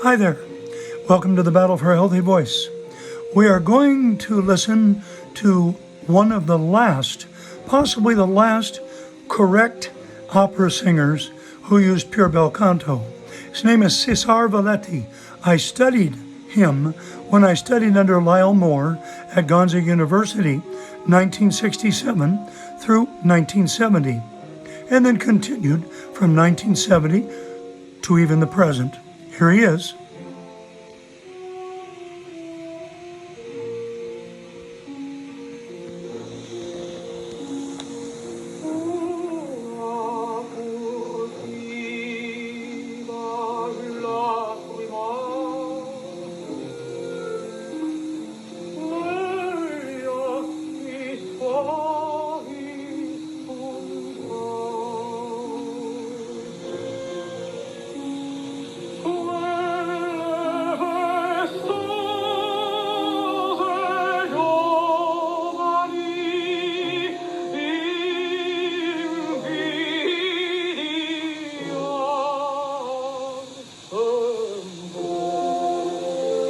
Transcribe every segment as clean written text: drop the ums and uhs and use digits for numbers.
Hi there. Welcome to the Battle for a Healthy Voice. We are going to listen to one of the last, possibly the last, correct opera singers who used pure bel canto. His name is Cesar Valletti. I studied him when I studied under Lyle Moore at Gonzaga University, 1967 through 1970, and then continued from 1970 to even the present. Here he is.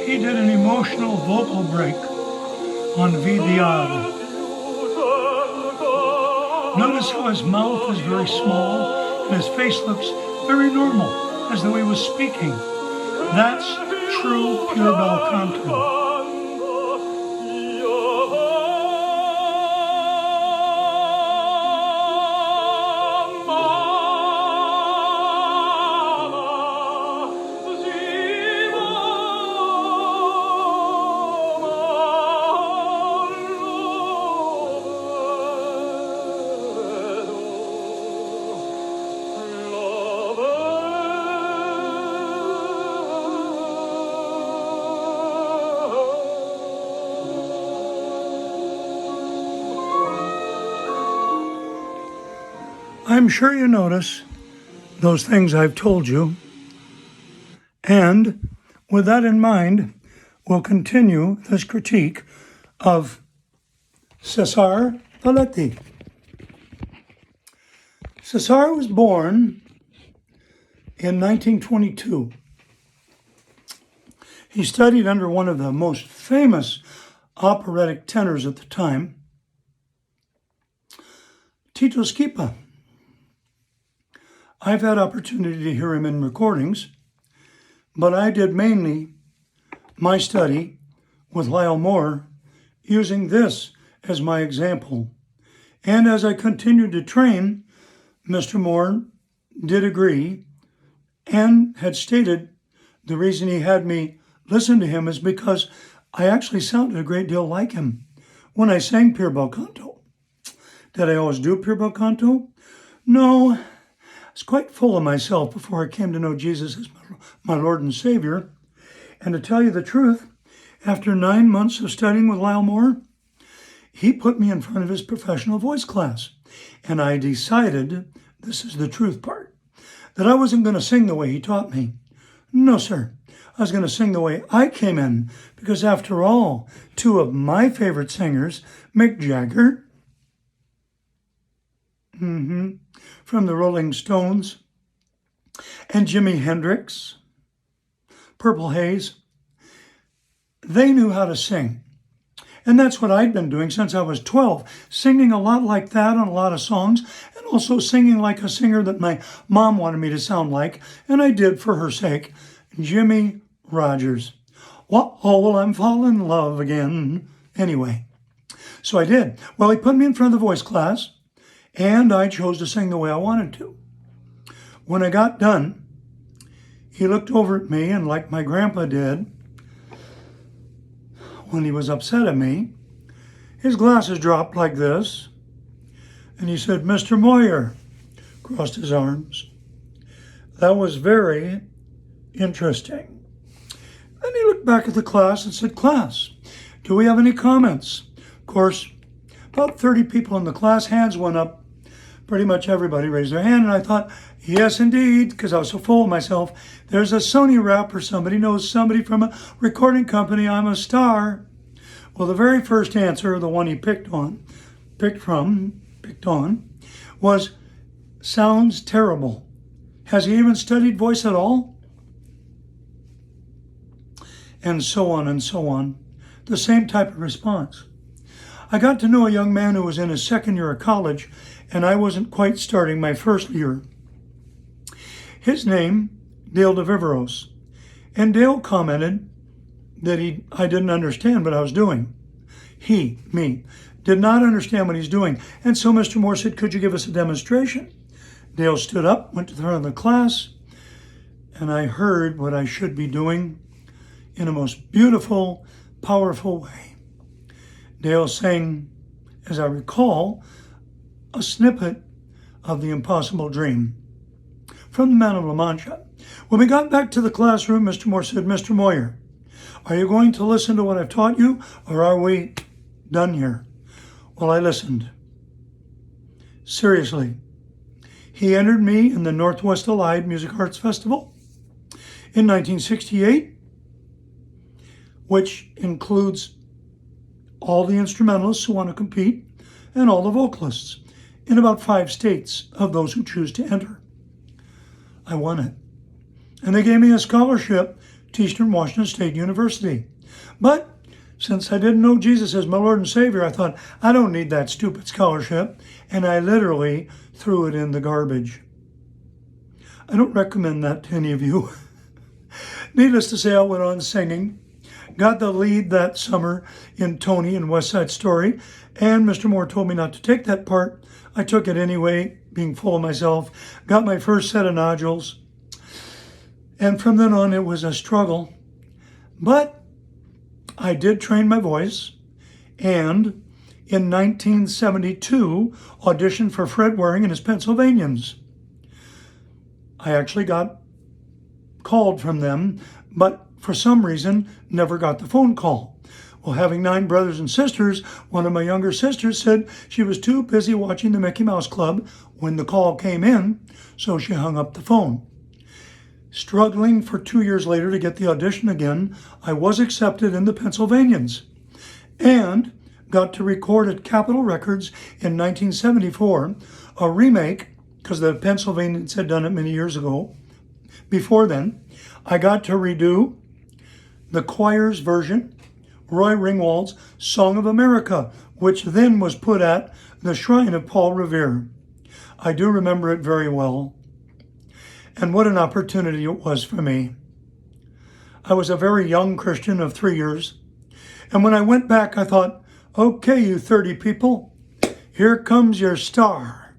He did an emotional vocal break on VDR. Notice how his mouth is very small and his face looks very normal, as though he was speaking. That's true pure bel canto. I'm sure you notice those things I've told you. And with that in mind, we'll continue this critique of Cesar Valletti. Cesar was born in 1922. He studied under one of the most famous operatic tenors at the time, Tito Schipa. I've had opportunity to hear him in recordings, but I did mainly my study with Lyle Moore using this as my example. And as I continued to train, Mr. Moore did agree and had stated the reason he had me listen to him is because I actually sounded a great deal like him when I sang pure bel canto. Did I always do pure bel canto? No. I was quite full of myself before I came to know Jesus as my Lord and Savior. And to tell you the truth, after 9 months of studying with Lyle Moore, he put me in front of his professional voice class. And I decided, this is the truth part, that I wasn't going to sing the way he taught me. No, sir. I was going to sing the way I came in. Because after all, two of my favorite singers, Mick Jagger, from the Rolling Stones, and Jimi Hendrix, Purple Haze, they knew how to sing. And that's what I'd been doing since I was 12, singing a lot like that on a lot of songs, and also singing like a singer that my mom wanted me to sound like, and I did for her sake, Jimmy Rogers. Well, I'm falling in love again. Anyway, so I did. Well, he put me in front of the voice class, and I chose to sing the way I wanted to. When I got done, he looked over at me, and like my grandpa did when he was upset at me, his glasses dropped like this, and he said, "Mr. Moyer," crossed his arms. That was very interesting. Then he looked back at the class and said, "Class, do we have any comments?" Of course, about 30 people in the class, hands went up. Pretty much everybody raised their hand, and I thought, yes, indeed, because I was so full of myself. There's a Sony rep or somebody knows somebody from a recording company. I'm a star. Well, the very first answer, the one he picked on, was, sounds terrible. Has he even studied voice at all? and so on and so on. The same type of response. I got to know a young man who was in his second year of college, and I wasn't quite starting my first year. His name, Dale DeViveros. And Dale commented that I didn't understand what I was doing. Me, did not understand what he's doing. And so Mr. Moore said, could you give us a demonstration? Dale stood up, went to the front of the class, and I heard what I should be doing in a most beautiful, powerful way. Dale sang, as I recall, a snippet of The Impossible Dream from the Man of La Mancha. When we got back to the classroom, Mr. Moore said, Mr. Moyer, are you going to listen to what I've taught you, or are we done here? Well, I listened. Seriously. He entered me in the Northwest Allied Music Arts Festival in 1968, which includes all the instrumentalists who want to compete and all the vocalists in about 5 states of those who choose to enter. I won it. And they gave me a scholarship to Eastern Washington State University. But since I didn't know Jesus as my Lord and Savior, I thought, I don't need that stupid scholarship. And I literally threw it in the garbage. I don't recommend that to any of you. Needless to say, I went on singing, got the lead that summer in Tony and West Side Story, and Mr. Moore told me not to take that part. I took it anyway, being full of myself, got my first set of nodules, and from then on it was a struggle. But I did train my voice, and in 1972 auditioned for Fred Waring and his Pennsylvanians. I actually got called from them, but for some reason never got the phone call. Well, having 9 brothers and sisters, one of my younger sisters said she was too busy watching the Mickey Mouse Club when the call came in, so she hung up the phone. Struggling for 2 years later to get the audition again, I was accepted in the Pennsylvanians and got to record at Capitol Records in 1974 a remake, because the Pennsylvanians had done it many years ago. Before then, I got to redo the choir's version, Roy Ringwald's Song of America, which then was put at the shrine of Paul Revere. I do remember it very well. And what an opportunity it was for me. I was a very young Christian of 3 years. And when I went back, I thought, okay, you 30 people, here comes your star.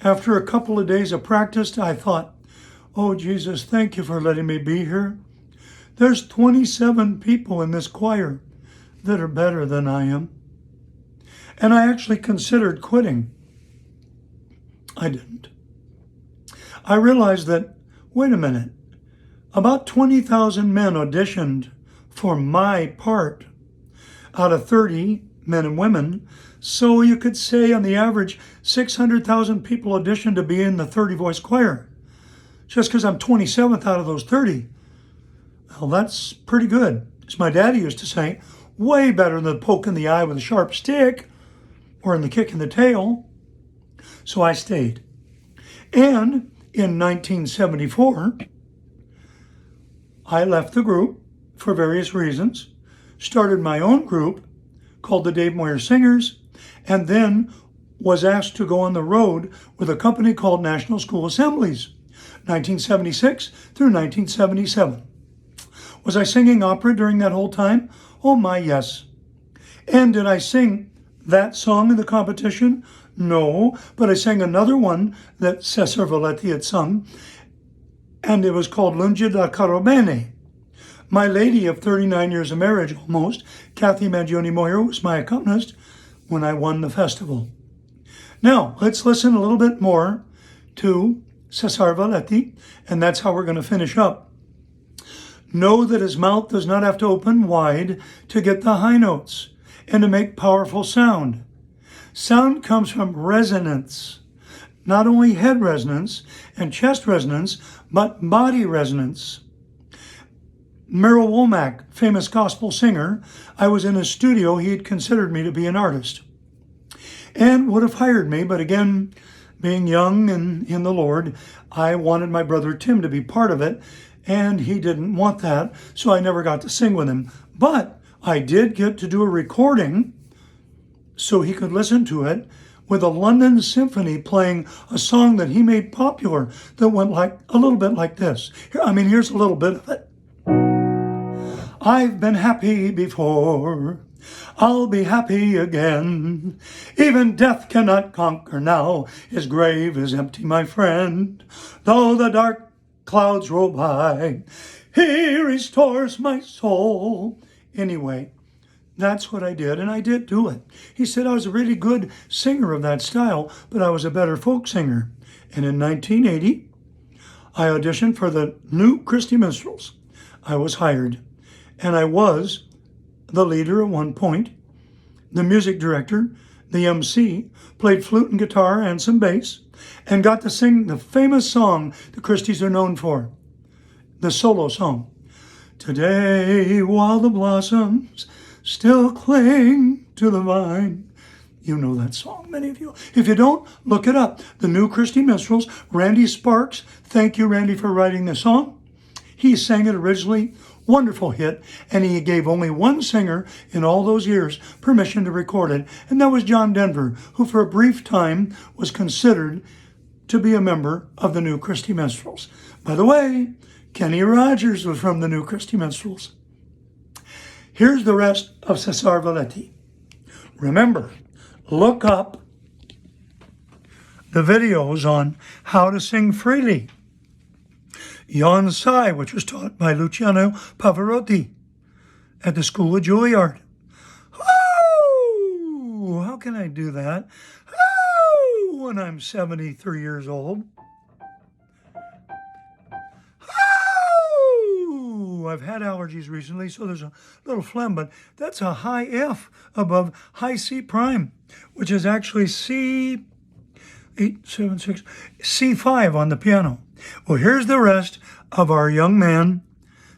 After a couple of days of practice, I thought, oh, Jesus, thank you for letting me be here. There's 27 people in this choir that are better than I am. And I actually considered quitting. I didn't. I realized that, wait a minute, about 20,000 men auditioned for my part out of 30 men and women. So you could say on the average, 600,000 people auditioned to be in the 30-voice choir. Just because I'm 27th out of those 30. Well, that's pretty good. As my daddy used to say, way better than the poke in the eye with a sharp stick or in the kick in the tail. So I stayed. And in 1974, I left the group for various reasons, started my own group called the Dave Moyer Singers, and then was asked to go on the road with a company called National School Assemblies, 1976 through 1977. Was I singing opera during that whole time? Oh my, yes. And did I sing that song in the competition? No, but I sang another one that Cesar Valletti had sung, and it was called Lungi da Caro Bene. My lady of 39 years of marriage almost, Kathy Mangione Moyer, was my accompanist when I won the festival. Now, let's listen a little bit more to Cesar Valletti, and that's how we're going to finish up. Know that his mouth does not have to open wide to get the high notes and to make powerful sound. Sound comes from resonance, not only head resonance and chest resonance, but body resonance. Merrill Womack, famous gospel singer, I was in his studio. He had considered me to be an artist and would have hired me, but again, being young and in the Lord, I wanted my brother Tim to be part of it, and he didn't want that, so I never got to sing with him. But I did get to do a recording so he could listen to it with a London Symphony playing a song that he made popular that went like a little bit like this. Here's a little bit of it. I've been happy before, I'll be happy again. Even death cannot conquer now, his grave is empty, my friend. Though the dark clouds roll by, he restores my soul. Anyway, that's what I did, and I did do it. He said I was a really good singer of that style, but I was a better folk singer. And in 1980, I auditioned for the New Christy Minstrels. I was hired, and I was the leader at one point, the music director, the MC, played flute and guitar and some bass, and got to sing the famous song the Christies are known for, the solo song. Today, while the blossoms still cling to the vine. You know that song, many of you. If you don't, look it up. The New Christy Minstrels, Randy Sparks. Thank you, Randy, for writing the song. He sang it originally. Wonderful hit. And he gave only one singer in all those years permission to record it. And that was John Denver, who for a brief time was considered to be a member of the New Christy Minstrels. By the way, Kenny Rogers was from the New Christy Minstrels. Here's the rest of Cesar Valletti. Remember, look up the videos on how to sing freely. Yon Sai, which was taught by Luciano Pavarotti at the School of Juilliard. Oh, how can I do that? Oh, when I'm 73 years old. I've had allergies recently, so there's a little phlegm, but that's a high F above high C prime, which is actually C5 on the piano. Well, here's the rest of our young man,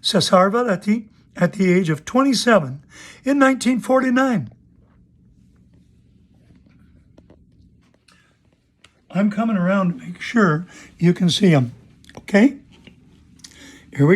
Cesar Valletti, at the age of 27 in 1949. I'm coming around to make sure you can see him. Okay? Here we go.